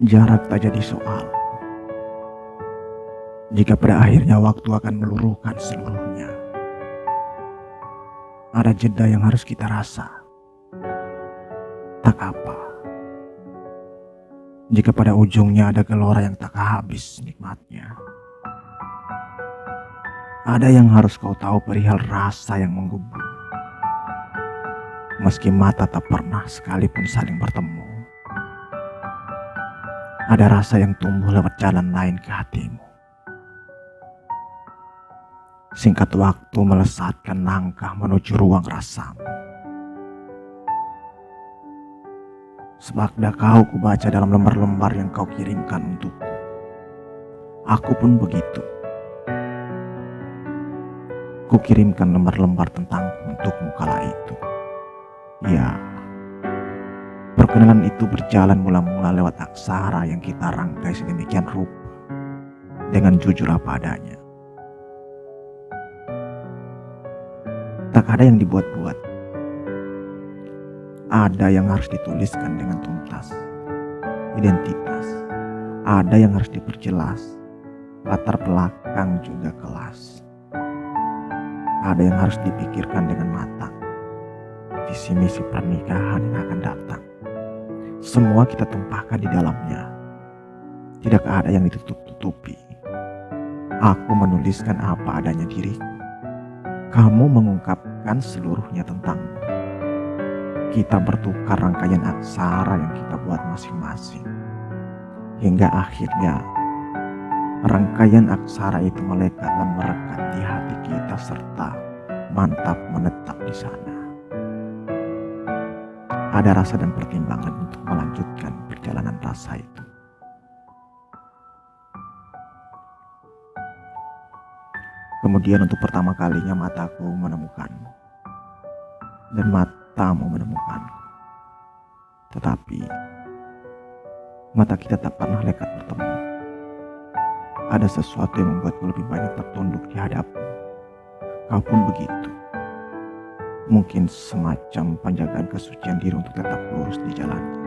Jarak tak jadi soal jika pada akhirnya waktu akan meluruhkan seluruhnya. Ada jeda yang harus kita rasa. Tak apa jika pada ujungnya ada gelora yang tak habis nikmatnya. Ada yang harus kau tahu perihal rasa yang menggubung, meski mata tak pernah sekalipun saling bertemu. Ada rasa yang tumbuh lewat jalan lain ke hatimu. Singkat waktu melesatkan langkah menuju ruang rasamu. Sebab kau kubaca dalam lembar-lembar yang kau kirimkan untukku. Aku pun begitu. Ku kirimkan lembar-lembar tentangku untukmu kala itu. Ya, perkenalan itu berjalan mula-mula lewat aksara yang kita rangkai sedemikian rupa, dengan jujur apa adanya. Tak ada yang dibuat-buat. Ada yang harus dituliskan dengan tuntas. Identitas. Ada yang harus diperjelas. Latar belakang juga kelas. Ada yang harus dipikirkan dengan matang. Visi misi pernikahan yang akan datang. Semua kita tumpahkan di dalamnya. Tidak ada yang ditutup-tutupi. Aku menuliskan apa adanya diriku. Kamu mengungkapkan seluruhnya tentangmu. Kita bertukar rangkaian aksara yang kita buat masing-masing. Hingga akhirnya rangkaian aksara itu melekat dan merekat di hati kita serta mantap menetap di sana. Ada rasa dan pertimbangan untuk melanjutkan perjalanan rasa itu. Kemudian untuk pertama kalinya mataku menemukanmu. Dan matamu menemukanku. Tetapi mata kita tak pernah lekat bertemu. Ada sesuatu yang membuatku lebih banyak tertunduk di hadapmu. Kau pun begitu. Mungkin semacam penjagaan kesucian diri untuk tetap lurus di jalannya.